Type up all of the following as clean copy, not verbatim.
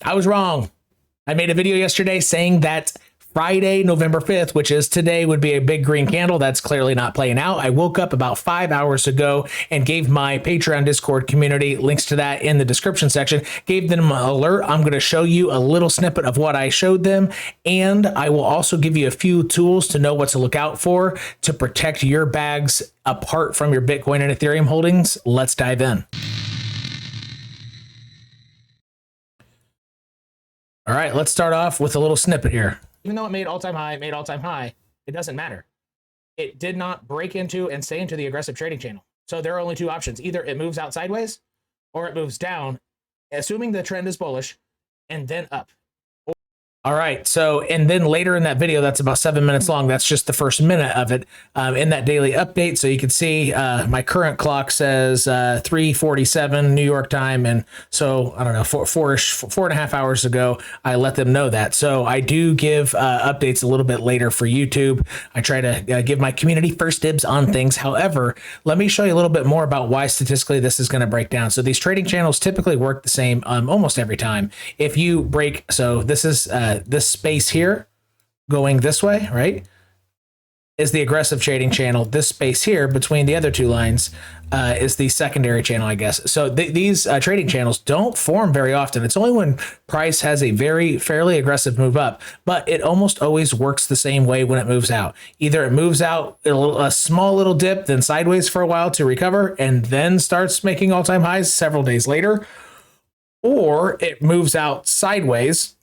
I was wrong. I made a video yesterday saying that Friday, November 5th, which is today, would be a big green candle. That's clearly not playing out. I woke up about 5 hours ago and gave my Patreon Discord community links to that in the description section, gave them an alert. I'm going to show you a little snippet of what I showed them, and I will also give you a few tools to know what to look out for to protect your bags apart from your Bitcoin and Ethereum holdings. Let's dive in. All right, let's start off with a little snippet here. Even though it made all-time high, it doesn't matter. It did not break into and stay into the aggressive trading channel. So there are only two options. Either it moves out sideways or it moves down, assuming the trend is bullish, and then up. All right, so, and then later in that video, that's about 7 minutes long. That's just the first minute of it in that daily update. So you can see my current clock says 3:47 New York time. And so, I don't know, 4.5 hours ago, I let them know that. So I do give updates a little bit later for YouTube. I try to give my community first dibs on things. However, let me show you a little bit more about why statistically this is going to break down. So these trading channels typically work the same almost every time. If you break, so this is this space here going this way, right, is the aggressive trading channel. This space here between the other two lines is the secondary channel, I guess. So these trading channels don't form very often. It's only when price has a fairly aggressive move up, but it almost always works the same way when it moves out. Either it moves out a small little dip, then sideways for a while to recover, and then starts making all-time highs several days later, or it moves out sideways,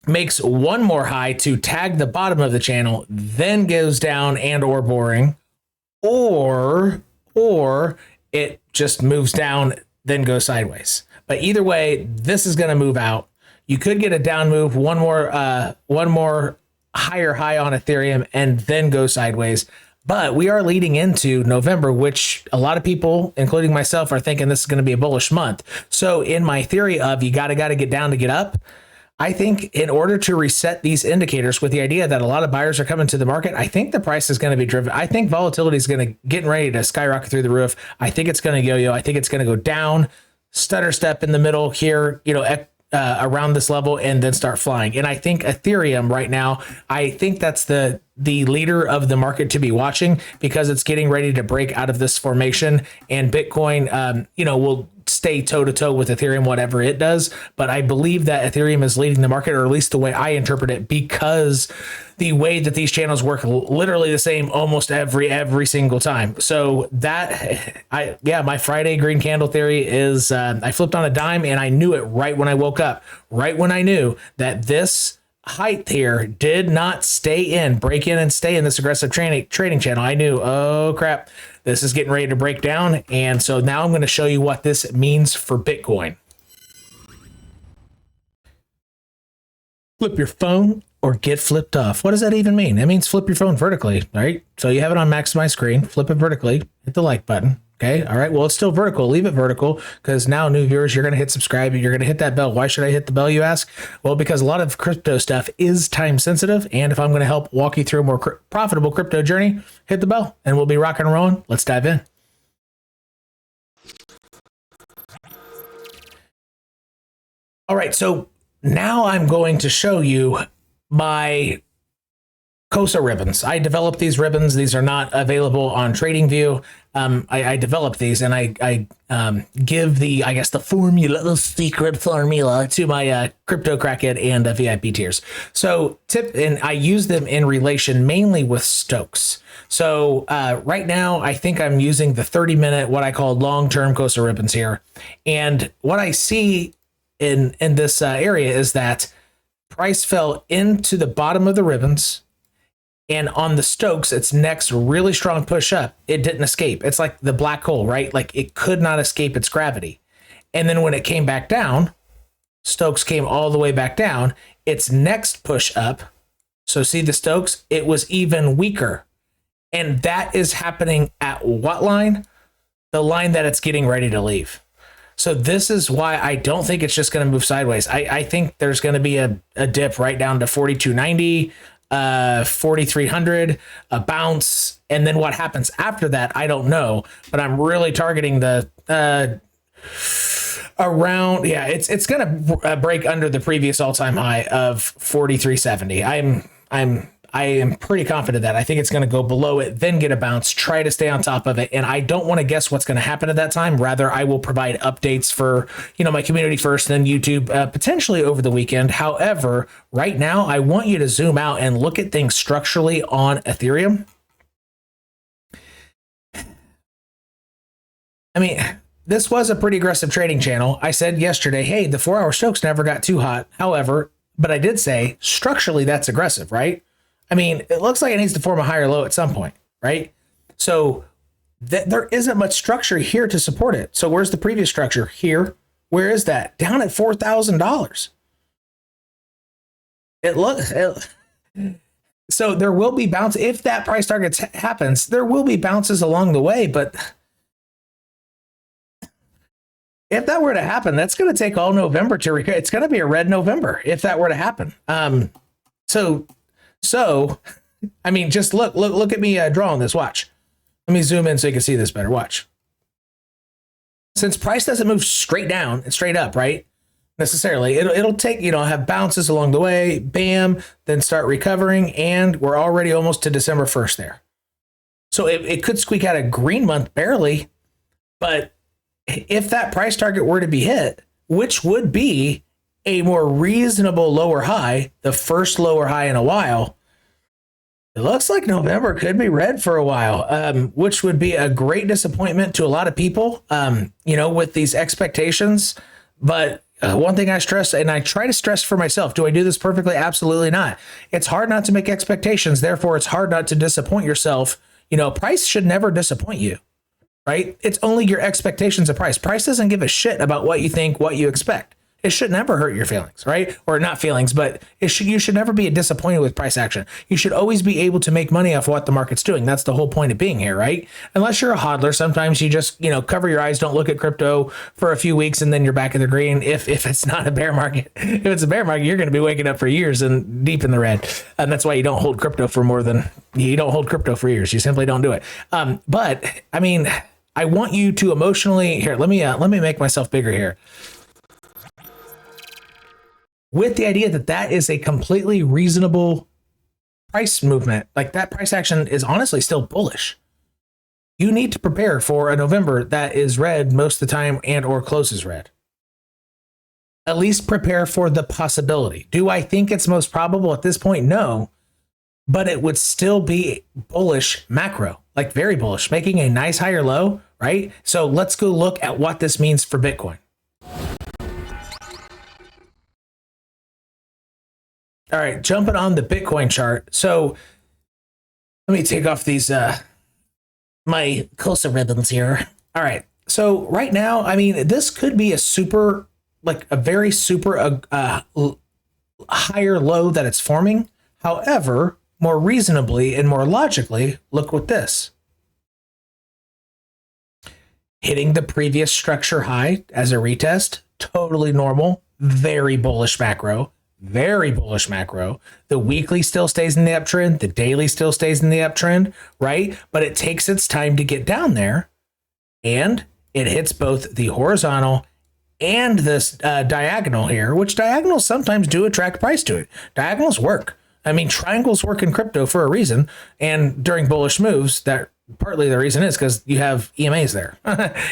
makes one more high to tag the bottom of the channel, then goes down and or boring, or it just moves down, then goes sideways. But either way, this is going to move out. You could get a down move, one more higher high on Ethereum, and then go sideways. But we are leading into November, which a lot of people, including myself, are thinking this is going to be a bullish month. So in my theory of you gotta get down to get up, I think in order to reset these indicators with the idea that a lot of buyers are coming to the market, I think the price is going to be driven. I think volatility is going to getting ready to skyrocket through the roof. I think it's going to yo-yo. I think it's going to go down, stutter step in the middle here, around this level, and then start flying. And I think Ethereum right now, I think that's the leader of the market to be watching, because it's getting ready to break out of this formation, and Bitcoin, will stay toe-to-toe with Ethereum, whatever it does. But I believe that Ethereum is leading the market, or at least the way I interpret it, because the way that these channels work literally the same almost every single time. So my Friday green candle theory is I flipped on a dime, and I knew it right when I woke up, right when I knew that this height here did not break in and stay in this aggressive trading channel. I knew, oh crap, this is getting ready to break down. And so now I'm going to show you what this means for Bitcoin. Flip your phone or get flipped off. What does that even mean? It means flip your phone vertically, right? So you have it on maximize screen, flip it vertically, hit the like button. Okay. All right. Well, it's still vertical. Leave it vertical, because now new viewers, you're going to hit subscribe. You're going to hit that bell. Why should I hit the bell, you ask? Well, because a lot of crypto stuff is time sensitive. And if I'm going to help walk you through a more profitable crypto journey, hit the bell and we'll be rocking and rolling. Let's dive in. All right. So now I'm going to show you my Cosa ribbons. I developed these ribbons. These are not available on TradingView. I developed these, and I give the formula, the secret formula, to my crypto crackhead and VIP tiers. So and I use them in relation mainly with Stokes. So right now, I think I'm using the 30-minute, what I call long-term Cosa ribbons here. And what I see in this area is that price fell into the bottom of the ribbons. And on the Stokes, its next really strong push up, it didn't escape. It's like the black hole, right? Like it could not escape its gravity. And then when it came back down, Stokes came all the way back down. Its next push up, so see the Stokes, it was even weaker. And that is happening at what line? The line that it's getting ready to leave. So this is why I don't think it's just going to move sideways. I think there's going to be a dip right down to 4290. 4,300, a bounce, and then what happens after that, I don't know, but I'm really targeting the around, yeah, it's gonna break under the previous all-time high of 4370. I am pretty confident that I think it's going to go below it, then get a bounce, try to stay on top of it. And I don't want to guess what's going to happen at that time. Rather, I will provide updates for, my community first, then YouTube, potentially over the weekend. However, right now, I want you to zoom out and look at things structurally on Ethereum. I mean, this was a pretty aggressive trading channel. I said yesterday, hey, the 4-hour Stokes never got too hot. However, but I did say structurally that's aggressive, right? I mean, it looks like it needs to form a higher low at some point, right? So there isn't much structure here to support it. So where's the previous structure? Here. Where is that? Down at $4,000. So there will be bounce. If that price target happens, there will be bounces along the way. But if that were to happen, that's going to take all November to recover. It's going to be a red November if that were to happen. So, I mean, just look at me drawing this. Watch. Let me zoom in so you can see this better. Watch. Since price doesn't move straight down and straight up, right? Necessarily, it'll take, have bounces along the way, bam, then start recovering, and we're already almost to December 1st there. So it could squeak out a green month barely, but if that price target were to be hit, which would be a more reasonable lower high, the first lower high in a while, it looks like November could be red for a while, which would be a great disappointment to a lot of people, with these expectations. But one thing I stress, and I try to stress for myself, do I do this perfectly? Absolutely not. It's hard not to make expectations. Therefore, it's hard not to disappoint yourself. Price should never disappoint you, right? It's only your expectations of price. Price doesn't give a shit about what you think, what you expect. It should never hurt your feelings, right? Or not feelings, but you should never be disappointed with price action. You should always be able to make money off what the market's doing. That's the whole point of being here, right? Unless you're a hodler, sometimes you just, cover your eyes, don't look at crypto for a few weeks, and then you're back in the green. If it's not a bear market, if it's a bear market, you're going to be waking up for years and deep in the red. And that's why you don't hold crypto for years. You simply don't do it. But I mean, I want you to emotionally here. Let me make myself bigger here. With the idea that is a completely reasonable price movement, like that price action is honestly still bullish. You need to prepare for a November that is red most of the time and or closes red. At least prepare for the possibility. Do I think it's most probable at this point? No, but it would still be bullish macro, like very bullish, making a nice higher low, right? So let's go look at what this means for Bitcoin. All right, jumping on the Bitcoin chart. So let me take off these my Cosa Ribbons here. All right, so right now, I mean, this could be a very super higher low that it's forming. However, more reasonably and more logically, look with this. Hitting the previous structure high as a retest, totally normal, very bullish macro. Very bullish macro. The weekly still stays in the uptrend. The daily still stays in the uptrend, right? But it takes its time to get down there, and it hits both the horizontal and this diagonal here, which diagonals sometimes do attract price to it. Diagonals work. I mean, triangles work in crypto for a reason, and during bullish moves, that partly the reason is because you have EMAs there.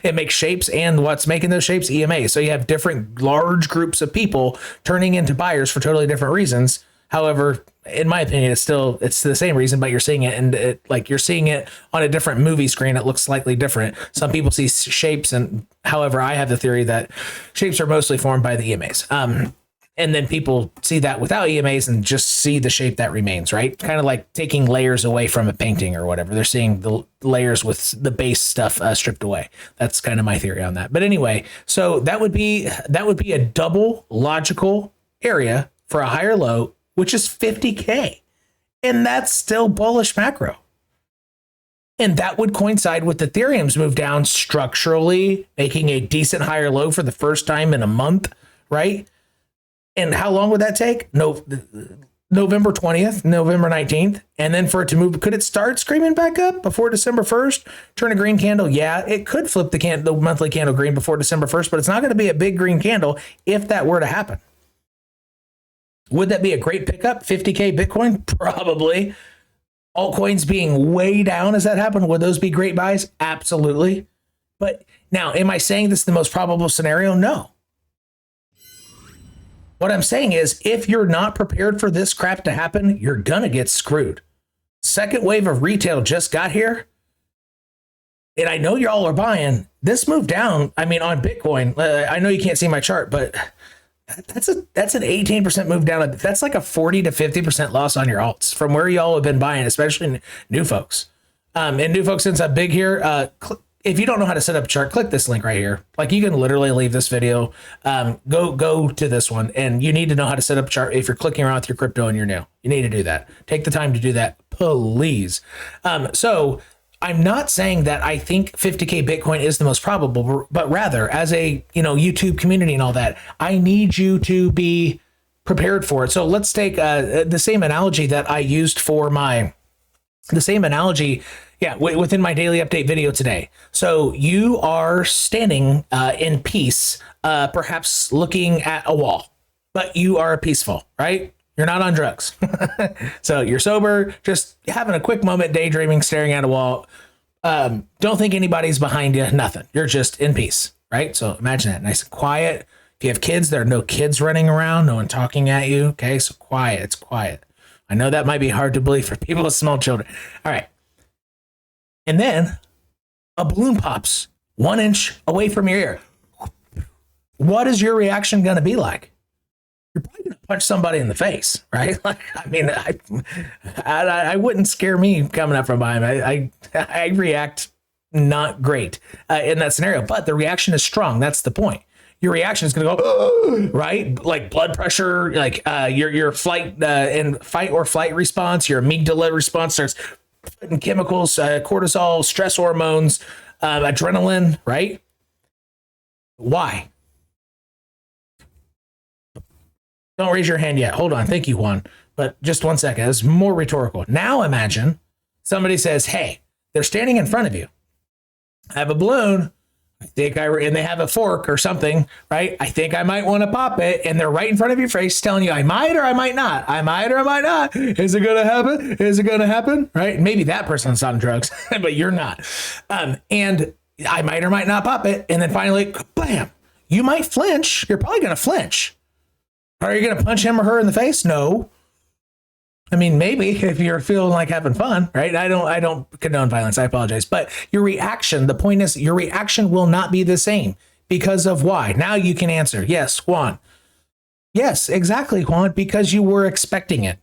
It makes shapes, and what's making those shapes? EMAs. So you have different large groups of people turning into buyers for totally different reasons. However, in my opinion, it's the same reason, but you're seeing it, and you're seeing it on a different movie screen. It looks slightly different. Some people see shapes, and however, I have the theory that shapes are mostly formed by the EMAs. And then people see that without EMAs and just see the shape that remains, right? Kind of like taking layers away from a painting or whatever. They're seeing the layers with the base stuff stripped away. That's kind of my theory on that. But anyway, so that would be a double logical area for a higher low, which is 50K. And that's still bullish macro. And that would coincide with Ethereum's move down structurally, making a decent higher low for the first time in a month, right? And how long would that take? No, November 20th, November 19th, and then for it to move, could it start screaming back up before December 1st? Turn a green candle? Yeah, it could flip the monthly candle green before December 1st, but it's not going to be a big green candle if that were to happen. Would that be a great pickup? 50K Bitcoin? Probably. Altcoins being way down as that happened, would those be great buys? Absolutely. But now, am I saying this is the most probable scenario? No. What I'm saying is, if you're not prepared for this crap to happen, you're going to get screwed. Second wave of retail just got here. And I know y'all are buying. This move down, I mean, on Bitcoin, I know you can't see my chart, but that's an 18% move down. That's like a 40 to 50% loss on your alts from where y'all have been buying, especially new folks. And new folks, since I'm big here, if you don't know how to set up a chart, click this link right here. Like, you can literally leave this video, go to this one, and you need to know how to set up a chart. If you're clicking around with your crypto and you're new, you need to do that. Take the time to do that, please. So I'm not saying that I think 50K Bitcoin is the most probable, but rather as a, YouTube community and all that, I need you to be prepared for it. So let's take the same analogy that I used for within my daily update video today. So you are standing in peace, perhaps looking at a wall, but you are peaceful, right? You're not on drugs. So you're sober, just having a quick moment, daydreaming, staring at a wall. Don't think anybody's behind you, nothing. You're just in peace, right? So imagine that, nice and quiet. If you have kids, there are no kids running around, no one talking at you. Okay, so quiet, it's quiet. I know that might be hard to believe for people with small children. All right. And then a balloon pops 1 inch away from your ear. What is your reaction going to be like? You're probably going to punch somebody in the face, right? Like, I mean, I wouldn't scare me coming up from behind. I react not great in that scenario, but the reaction is strong. That's the point. Your reaction is going to go, right? Like blood pressure, like your flight and fight or flight response, your amygdala response starts putting chemicals, cortisol, stress hormones, adrenaline, right? Why? Don't raise your hand yet. Hold on. Thank you, Juan. But just 1 second. It's more rhetorical. Now imagine somebody says, hey, they're standing in front of you. I have a balloon. And they have a fork or something, right? I think I might want to pop it. And they're right in front of your face telling you, I might or I might not. I might or I might not. Is it going to happen? Is it going to happen? Right? Maybe that person's on drugs, but you're not. And I might or might not pop it. And then finally, bam, you might flinch. You're probably going to flinch. Are you going to punch him or her in the face? No. I mean, maybe if you're feeling like having fun, right? I don't condone violence. I apologize. But your reaction, the point is your reaction will not be the same because of why. Now you can answer. Yes, Juan. Yes, exactly, Juan, because you were expecting it,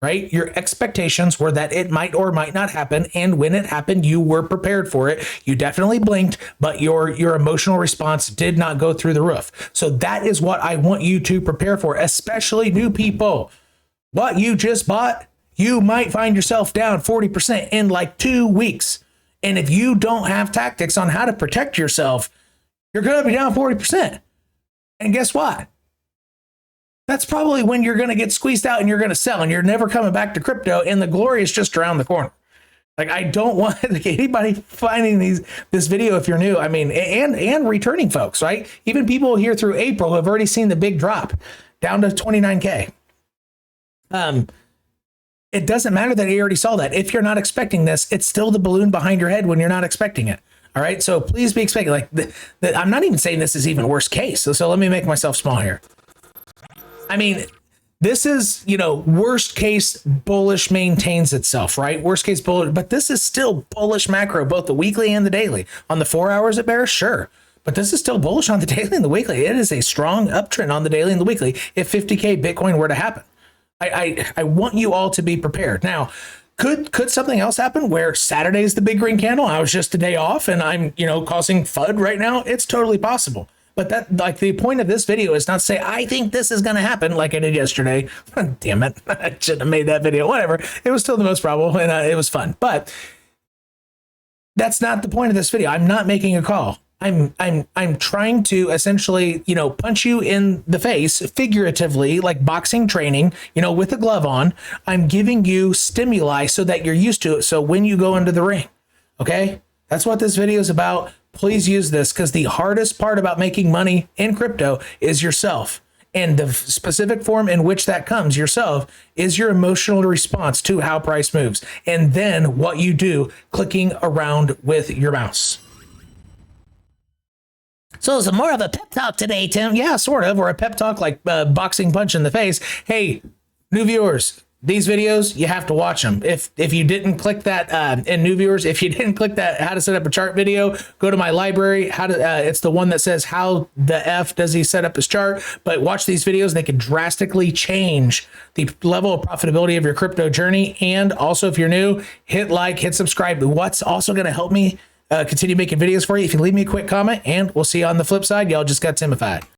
right? Your expectations were that it might or might not happen. And when it happened, you were prepared for it. You definitely blinked, but your emotional response did not go through the roof. So that is what I want you to prepare for, especially new people. What you just bought, you might find yourself down 40% in like 2 weeks. And if you don't have tactics on how to protect yourself, you're going to be down 40%. And guess what? That's probably when you're going to get squeezed out and you're going to sell and you're never coming back to crypto. And the glory is just around the corner. Like, I don't want anybody finding this video if you're new. I mean, and returning folks, right? Even people here through April have already seen the big drop down to 29K. It doesn't matter that you already saw that. If you're not expecting this, it's still the balloon behind your head when you're not expecting it. All right. So please be expecting, like, I'm not even saying this is even worst case. So let me make myself small here. I mean, this is, worst case bullish maintains itself, right? Worst case bullish, but this is still bullish macro, both the weekly and the daily. On the 4 hours it bears, sure. But this is still bullish on the daily and the weekly. It is a strong uptrend on the daily and the weekly if 50K Bitcoin were to happen. I want you all to be prepared. Now, could something else happen where Saturday is the big green candle? I was just a day off and I'm, causing FUD right now. It's totally possible. But that, like, the point of this video is not to say, I think this is going to happen like I did yesterday. Damn it. I shouldn't have made that video. Whatever. It was still the most probable and it was fun. But that's not the point of this video. I'm not making a call. I'm trying to essentially, you know, punch you in the face figuratively, like boxing training, you know, with a glove on. I'm giving you stimuli so that you're used to it. So when you go into the ring, okay, that's what this video is about. Please use this, because the hardest part about making money in crypto is yourself. And the specific form in which that comes yourself is your emotional response to how price moves. And then what you do clicking around with your mouse. So it's more of a pep talk today, Tim. Yeah, sort of, or a pep talk like boxing punch in the face. Hey, new viewers, these videos, you have to watch them. If you didn't click that, and new viewers, if you didn't click that how to set up a chart video, go to my library. It's the one that says how the F does he set up his chart. But watch these videos. They can drastically change the level of profitability of your crypto journey. And also, if you're new, hit like, hit subscribe. What's also going to help me continue making videos for you, if you leave me a quick comment, and we'll see you on the flip side. Y'all just got Timified.